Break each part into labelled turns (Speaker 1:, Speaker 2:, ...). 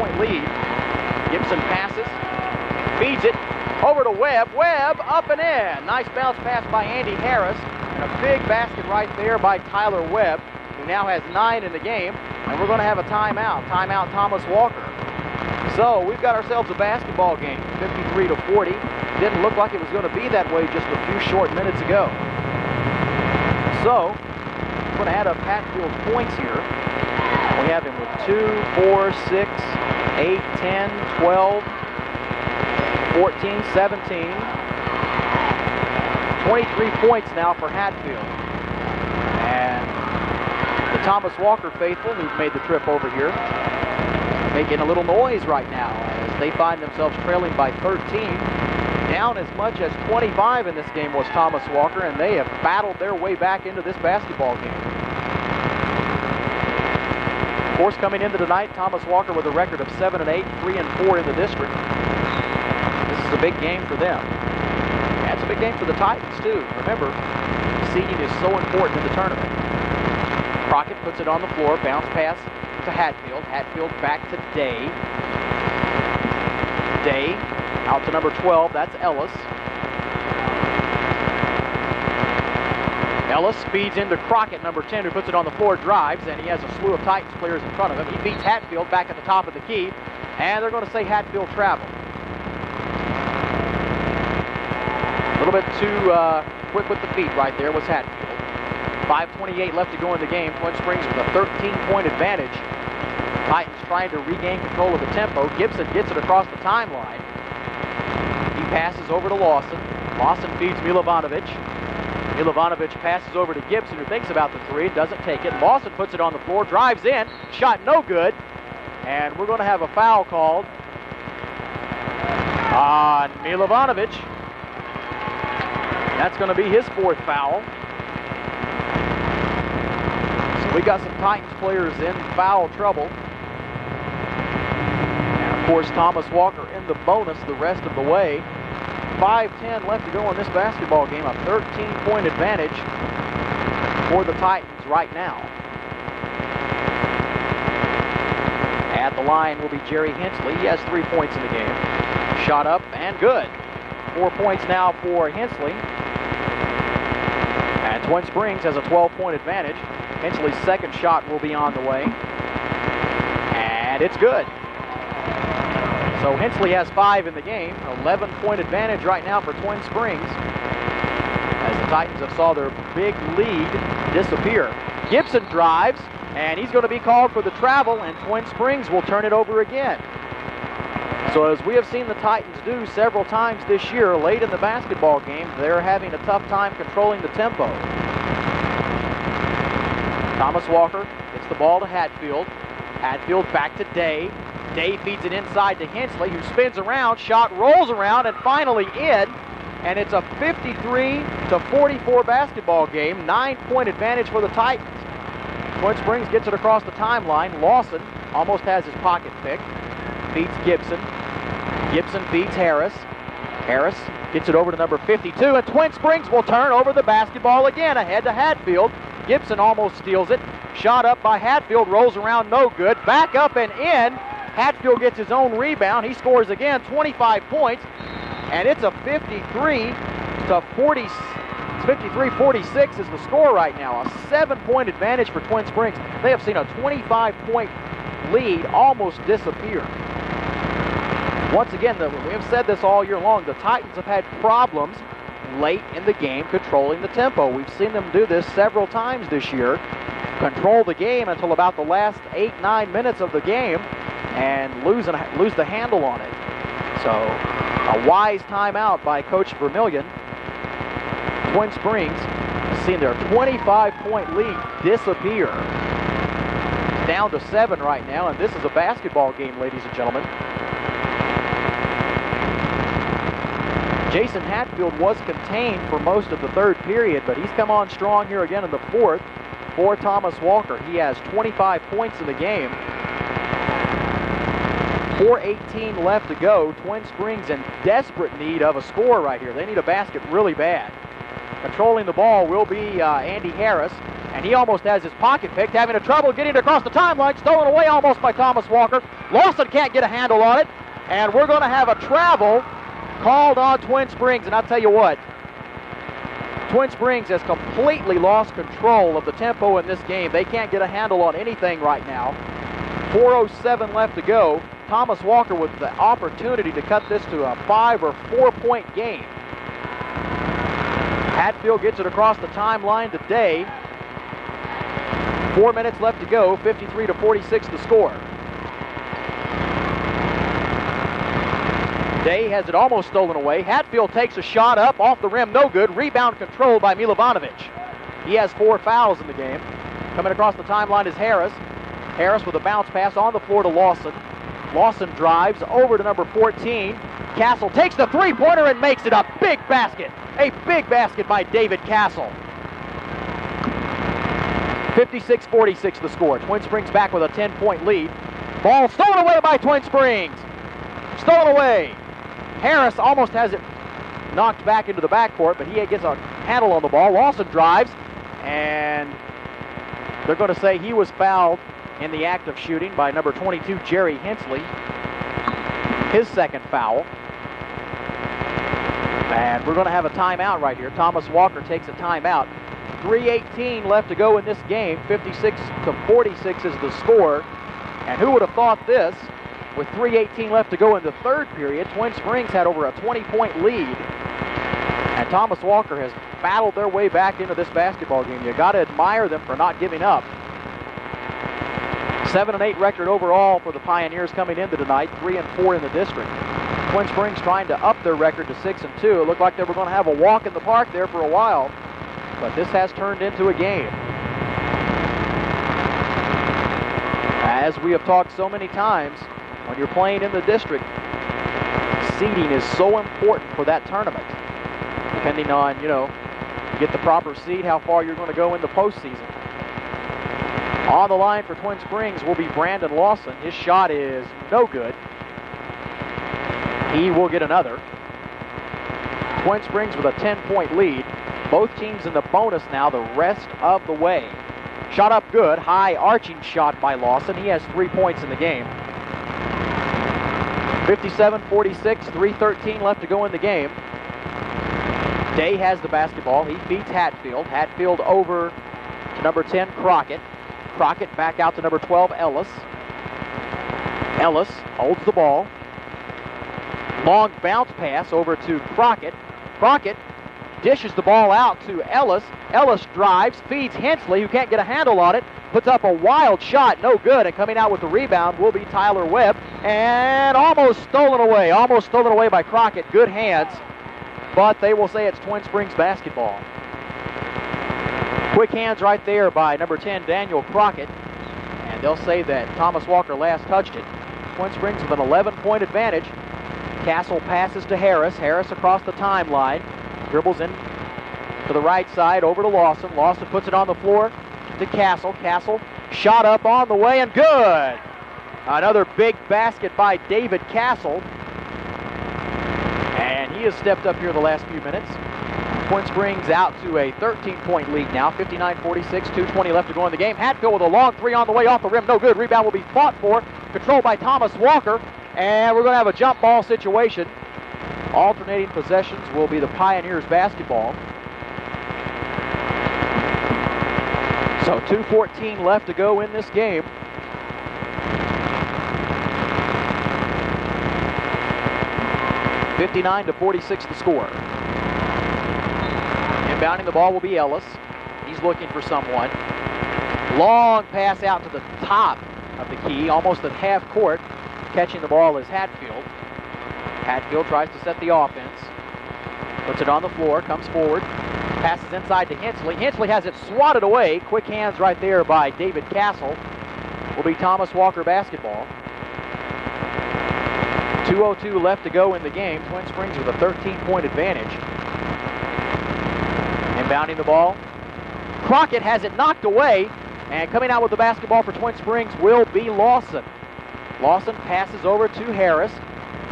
Speaker 1: 5-point lead. Gibson passes, feeds it over to Webb. Webb up and in. Nice bounce pass by Andy Harris, and a big basket right there by Tyler Webb, who now has 9 in the game. And we're going to have a timeout. Timeout, Thomas Walker. So we've got ourselves a basketball game, 53-40. Didn't look like it was going to be that way just a few short minutes ago. So we're going to add up Hatfield's points here. We have him with 2, 4, 6, 8, 10, 12, 14, 17. 23 points now for Hatfield. And the Thomas Walker faithful, who've made the trip over here, making a little noise right now as they find themselves trailing by 13. Down as much as 25 in this game was Thomas Walker, and they have battled their way back into this basketball game. Of course, coming into tonight, Thomas Walker with a record of 7-8, 3-4 in the district. This is a big game for them. That's a big game for the Titans, too. Remember, seeding is so important in the tournament. Crockett puts it on the floor, bounce pass to Hatfield. Hatfield back to Day. Day out to number 12, that's Ellis. Ellis feeds into Crockett, number 10, who puts it on the floor, drives, and he has a slew of Titans players in front of him. He beats Hatfield back at the top of the key, and they're going to say Hatfield travel. A little bit too quick with the feet right there was Hatfield. 5:28 left to go in the game. Twin Springs with a 13-point advantage. Titans trying to regain control of the tempo. Gibson gets it across the timeline. He passes over to Lawson. Lawson feeds Milovanovic. Milovanovic passes over to Gibson, who thinks about the three, doesn't take it. Lawson puts it on the floor, drives in, shot no good, and we're going to have a foul called on Milovanovic. That's going to be his 4th foul. So we got some Titans players in foul trouble. And of course, Thomas Walker in the bonus the rest of the way. 5:10 left to go in this basketball game. A 13-point advantage for the Titans right now. At the line will be Jerry Hensley. He has 3 points in the game. Shot up and good. 4 points now for Hensley. And Twin Springs has a 12-point advantage. Hensley's 2nd shot will be on the way. And it's good. So Hensley has 5 in the game. 11-point advantage right now for Twin Springs, as the Titans have saw their big lead disappear. Gibson drives, and he's going to be called for the travel, and Twin Springs will turn it over again. So as we have seen the Titans do several times this year, late in the basketball game, they're having a tough time controlling the tempo. Thomas Walker gets the ball to Hatfield. Hatfield back to Day. Day feeds it inside to Hensley, who spins around, shot rolls around, and finally in. And it's a 53-44 basketball game. 9-point advantage for the Titans. Twin Springs gets it across the timeline. Lawson almost has his pocket picked. Feeds Gibson. Gibson feeds Harris. Harris gets it over to number 52, and Twin Springs will turn over the basketball again, ahead to Hatfield. Gibson almost steals it. Shot up by Hatfield, rolls around, no good. Back up and in. Hatfield gets his own rebound. He scores again, 25 points, and it's a 53-46 is the score right now. A 7-point advantage for Twin Springs. They have seen a 25-point lead almost disappear. Once again, we have said this all year long, the Titans have had problems late in the game controlling the tempo. We've seen them do this several times this year. Control the game until about the last 8-9 minutes of the game and lose the handle on it. So a wise timeout by Coach Vermillion. Twin Springs has seen their 25-point lead disappear. It's down to 7 right now, and this is a basketball game, ladies and gentlemen. Jason Hatfield was contained for most of the 3rd period, but he's come on strong here again in the 4th for Thomas Walker. He has 25 points in the game. 4:18 left to go. Twin Springs in desperate need of a score right here. They need a basket really bad. Controlling the ball will be Andy Harris. and he almost has his pocket picked, having a trouble getting it across the timeline, stolen away almost by Thomas Walker. Lawson can't get a handle on it, and we're going to have a travel called on Twin Springs, and I'll tell you what, Twin Springs has completely lost control of the tempo in this game. They can't get a handle on anything right now. 4:07 left to go. Thomas Walker with the opportunity to cut this to a 5 or 4 point game. Hatfield gets it across the timeline today. 4 minutes left to go, 53-46 the score. Day has it almost stolen away. Hatfield takes a shot up, off the rim, no good. Rebound controlled by Milovanovic. He has 4 fouls in the game. Coming across the timeline is Harris. Harris with a bounce pass on the floor to Lawson. Lawson drives over to number 14. Castle takes the three-pointer and makes it a big basket. A big basket by David Castle. 56-46 the score. Twin Springs back with a 10-point lead. Ball stolen away by Twin Springs. Stolen away. Harris almost has it knocked back into the backcourt, but he gets a handle on the ball. Lawson drives, and they're going to say he was fouled in the act of shooting by number 22, Jerry Hensley. His second foul. And we're going to have a timeout right here. Thomas Walker takes a timeout. 3:18 left to go in this game. 56-46 is the score. And who would have thought this? With 3:18 left to go in the third period, Twin Springs had over a 20-point lead. And Thomas Walker has battled their way back into this basketball game. You got to admire them for not giving up. 7-8 record overall for the Pioneers coming into tonight, 3-4 in the district. Twin Springs trying to up their record to 6-2. It looked like they were going to have a walk in the park there for a while, but this has turned into a game. As we have talked so many times, when you're playing in the district, seeding is so important for that tournament. Depending on, you get the proper seed, how far you're going to go in the postseason. On the line for Twin Springs will be Brandon Lawson. His shot is no good. He will get another. Twin Springs with a 10-point lead. Both teams in the bonus now the rest of the way. Shot up good. High arching shot by Lawson. He has 3 points in the game. 57-46, 3:13 left to go in the game. Day has the basketball. He beats Hatfield. Hatfield over to number 10, Crockett. Crockett back out to number 12, Ellis. Ellis holds the ball. Long bounce pass over to Crockett. Crockett dishes the ball out to Ellis. Ellis drives, feeds Hensley, who can't get a handle on it. Puts up a wild shot, no good, and coming out with the rebound will be Tyler Webb. And almost stolen away by Crockett. Good hands, but they will say it's Twin Springs basketball. Quick hands right there by number 10, Daniel Crockett, and they'll say that Thomas Walker last touched it. Twin Springs with an 11-point advantage. Castle passes to Harris. Harris across the timeline. Dribbles in to the right side over to Lawson. Lawson puts it on the floor to Castle. Castle shot up on the way and good. Another big basket by David Castle. And he has stepped up here the last few minutes. Twin Springs out to a 13-point lead now, 59-46, 2:20 left to go in the game. Hatfield with a long three on the way, off the rim, no good. Rebound will be fought for, controlled by Thomas Walker, and we're going to have a jump ball situation. Alternating possessions will be the Pioneers basketball. So 2:14 left to go in this game. (59-46) the score. Inbounding the ball will be Ellis. He's looking for someone. Long pass out to the top of the key, almost at half court. Catching the ball is Hatfield. Hatfield tries to set the offense. Puts it on the floor, comes forward. Passes inside to Hensley. Hensley has it swatted away. Quick hands right there by David Castle. Will be Thomas Walker basketball. 2:02 left to go in the game. Twin Springs with a 13-point advantage. Inbounding the ball. Crockett has it knocked away, and coming out with the basketball for Twin Springs will be Lawson. Lawson passes over to Harris.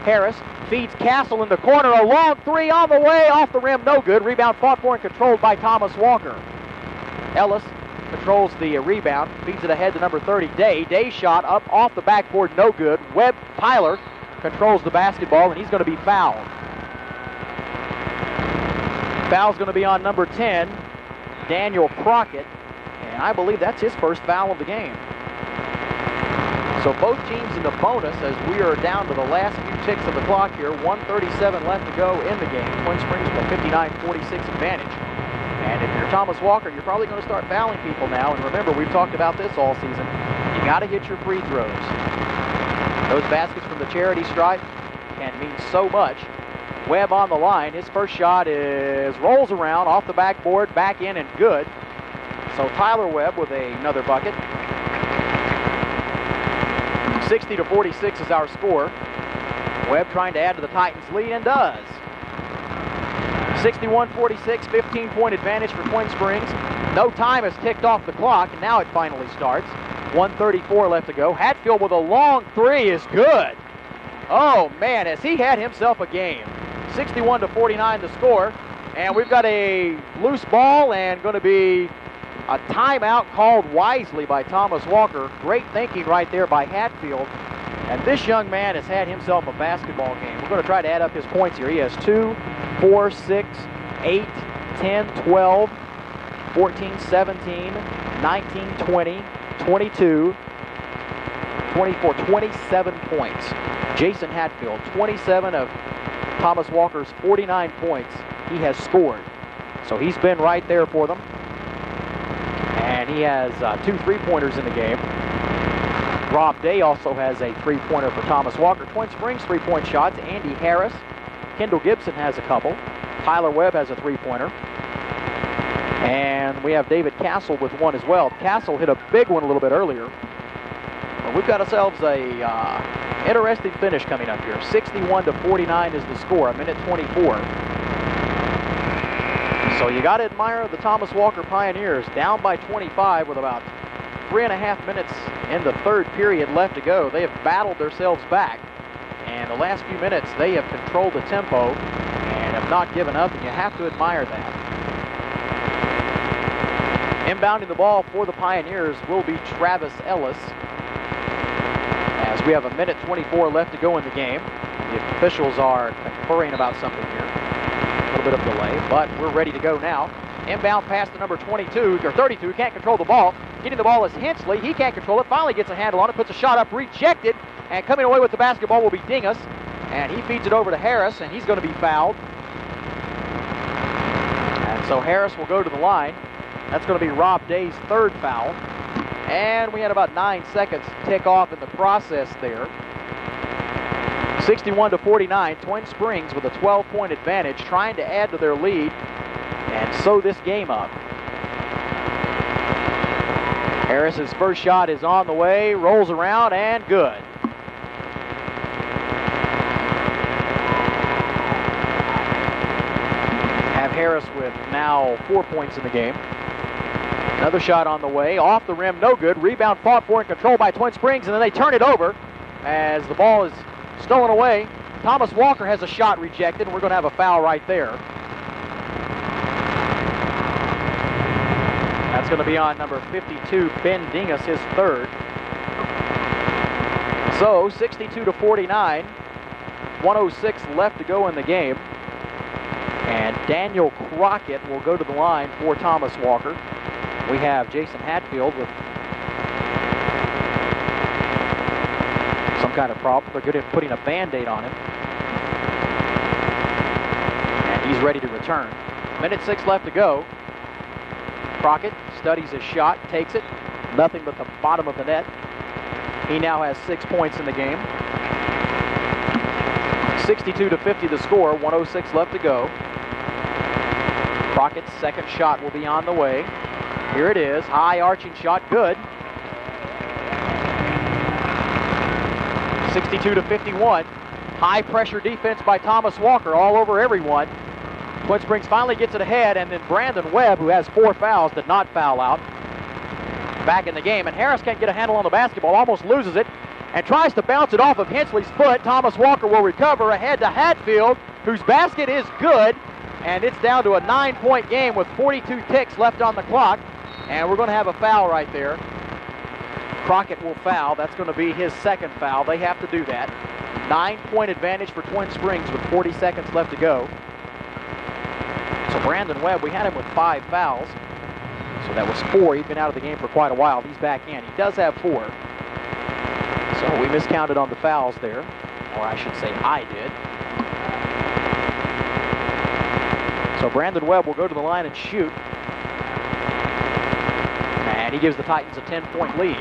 Speaker 1: Harris feeds Castle in the corner. A long three on the way, off the rim, no good. Rebound fought for and controlled by Thomas Walker. Ellis controls the rebound, feeds it ahead to number 30, Day. Day shot up off the backboard, no good. Webb Tyler controls the basketball, and he's going to be fouled. Foul's going to be on number 10, Daniel Crockett, and I believe that's his first foul of the game. So both teams in the bonus as we are down to the last few ticks of the clock here. 1:37 left to go in the game. Twin Springs with a 59-46 advantage. And if you're Thomas Walker, you're probably going to start fouling people now. And remember, we've talked about this all season. You got to hit your free throws. Those baskets from the charity stripe can mean so much. Webb on the line. His first shot rolls around off the backboard, back in and good. So Tyler Webb with another bucket. 60-46 is our score. Webb trying to add to the Titans' lead and does. 61-46, 15-point advantage for Twin Springs. No time has ticked off the clock, and now it finally starts. 1:34 left to go. Hatfield with a long three is good. Oh, man, has he had himself a game. 61-49 the score, and we've got a loose ball and going to be a timeout called wisely by Thomas Walker. Great thinking right there by Hatfield. And this young man has had himself a basketball game. We're going to try to add up his points here. He has 2, 4, 6, 8, 10, 12, 14, 17, 19, 20, 22, 24, 27 points. Jason Hatfield, 27 of Thomas Walker's 49 points he has scored. So he's been right there for them. And he has 2 3-pointers in the game. Rob Day also has a 3-pointer for Thomas Walker. Twin Springs 3-point shots. Andy Harris. Kendall Gibson has a couple. Tyler Webb has a 3-pointer. And we have David Castle with one as well. Castle hit a big one a little bit earlier. But we've got ourselves a interesting finish coming up here. 61-49 is the score, a minute 24. So you got to admire the Thomas Walker Pioneers, down by 25 with about 3.5 minutes in the third period left to go. They have battled themselves back, and the last few minutes they have controlled the tempo and have not given up, and you have to admire that. Inbounding the ball for the Pioneers will be Travis Ellis, as we have a minute 24 left to go in the game. The officials are conferring about something here. A little bit of delay, but we're ready to go now. Inbound pass to number 22, or 32, can't control the ball. Getting the ball is Hensley. He can't control it. Finally gets a handle on it, puts a shot up, rejected, and coming away with the basketball will be Dingus. And he feeds it over to Harris, and he's going to be fouled. And so Harris will go to the line. That's going to be Rob Day's third foul. And we had about 9 seconds to tick off in the process there. 61-49, Twin Springs with a 12-point advantage, trying to add to their lead and sew this game up. Harris's first shot is on the way, rolls around, and good. Have Harris with now 4 points in the game. Another shot on the way, off the rim, no good. Rebound fought for and controlled by Twin Springs, and then they turn it over as the ball is stolen away. Thomas Walker has a shot rejected, and we're going to have a foul right there. That's going to be on number 52, Ben Dingus, his third. So 62-49, 106 left to go in the game. And Daniel Crockett will go to the line for Thomas Walker. We have Jason Hatfield with some kind of problem. They're good at putting a Band-Aid on him. And he's ready to return. Minute 6 left to go. Crockett studies his shot, takes it. Nothing but the bottom of the net. He now has 6 points in the game. 62-50 the score, 106 left to go. Crockett's second shot will be on the way. Here it is, high arching shot, good. 62-51, high pressure defense by Thomas Walker all over everyone. Twin Springs finally gets it ahead, and then Brandon Webb, who has 4 fouls, did not foul out. Back in the game, and Harris can't get a handle on the basketball, almost loses it, and tries to bounce it off of Hensley's foot. Thomas Walker will recover ahead to Hatfield, whose basket is good, and it's down to a 9-point game with 42 ticks left on the clock. And we're going to have a foul right there. Crockett will foul. That's going to be his second foul. They have to do that. 9-point advantage for Twin Springs with 40 seconds left to go. So Brandon Webb, we had him with 5 fouls. So that was 4. He'd been out of the game for quite a while. He's back in. He does have 4. So we miscounted on the fouls there. Or I should say I did. So Brandon Webb will go to the line and shoot. And he gives the Titans a 10-point lead.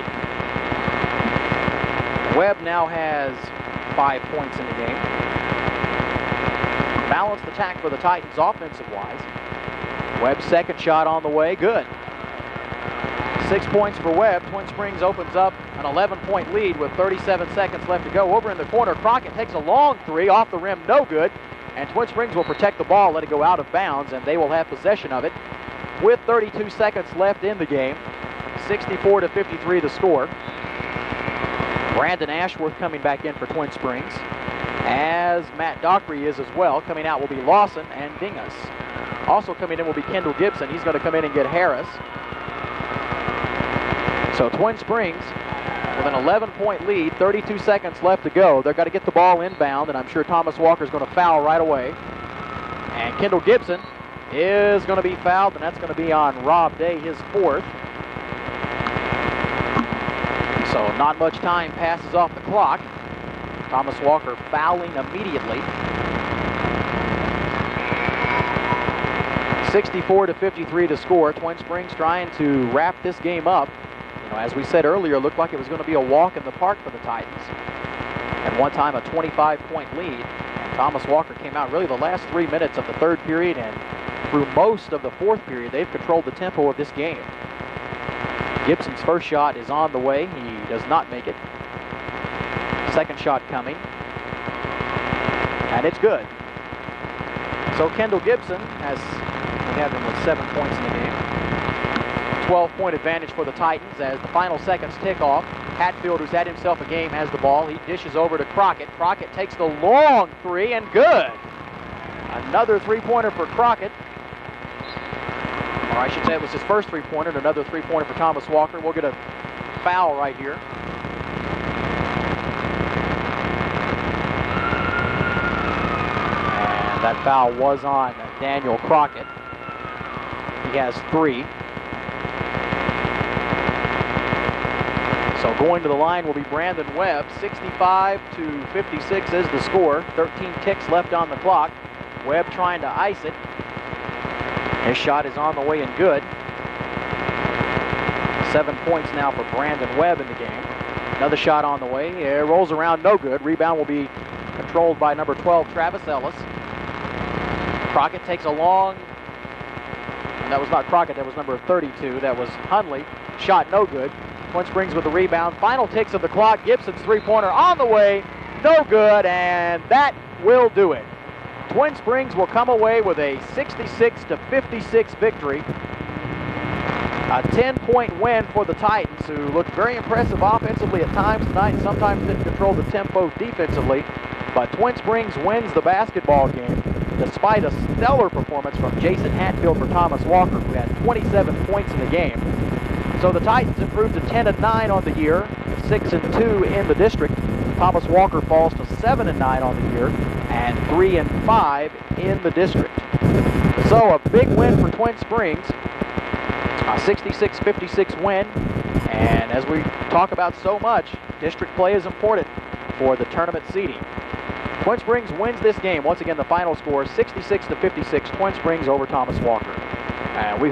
Speaker 1: Webb now has 5 points in the game. Balanced attack for the Titans offensive-wise. Webb's second shot on the way, good. 6 points for Webb. Twin Springs opens up an 11-point lead with 37 seconds left to go. Over in the corner, Crockett takes a long 3 off the rim, no good. And Twin Springs will protect the ball, let it go out of bounds, and they will have possession of it with 32 seconds left in the game. 64-53 the score. Brandon Ashworth coming back in for Twin Springs, as Matt Dockery is as well. Coming out will be Lawson and Dingus. Also coming in will be Kendall Gibson. He's going to come in and get Harris. So Twin Springs with an 11-point lead, 32 seconds left to go. They've got to get the ball inbound, and I'm sure Thomas Walker's going to foul right away. And Kendall Gibson is going to be fouled, and that's going to be on Rob Day, his 4th. So not much time passes off the clock. Thomas Walker fouling immediately. 64-53 to score. Twin Springs trying to wrap this game up. You know, as we said earlier, it looked like it was going to be a walk in the park for the Titans. At one time, a 25-point lead. And Thomas Walker came out really the last 3 minutes of the third period, and through most of the fourth period, they've controlled the tempo of this game. Gibson's first shot is on the way. He does not make it. Second shot coming. And it's good. So Kendall Gibson has, we have him with 7 points in the game. 12-point advantage for the Titans as the final seconds tick off. Hatfield, who's had himself a game, has the ball. He dishes over to Crockett. Crockett takes the long 3 and good. Another 3-pointer for Crockett. Or I should say it was his first 3-pointer, and another 3-pointer for Thomas Walker. We'll get a foul right here. And that foul was on Daniel Crockett. He has 3. So going to the line will be Brandon Webb. 65-56 is the score. 13 ticks left on the clock. Webb trying to ice it. His shot is on the way and good. 7 points now for Brandon Webb in the game. Another shot on the way. It rolls around, no good. Rebound will be controlled by number 12, Travis Ellis. Crockett takes a long, and that was not Crockett, that was number 32. That was Hunley. Shot no good. Twin Springs with the rebound. Final ticks of the clock. Gibson's 3-pointer on the way. No good, and that will do it. Twin Springs will come away with a 66-56 victory. A 10-point win for the Titans, who looked very impressive offensively at times tonight and sometimes didn't control the tempo defensively. But Twin Springs wins the basketball game despite a stellar performance from Jason Hatfield for Thomas Walker, who had 27 points in the game. So the Titans improved to 10-9 on the year, 6-2 in the district. Thomas Walker falls to 7-9 on the year and 3-5 in the district. So a big win for Twin Springs, a 66-56 win, and as we talk about so much, district play is important for the tournament seeding. Twin Springs wins this game. Once again, the final score 66-56. Twin Springs over Thomas Walker. We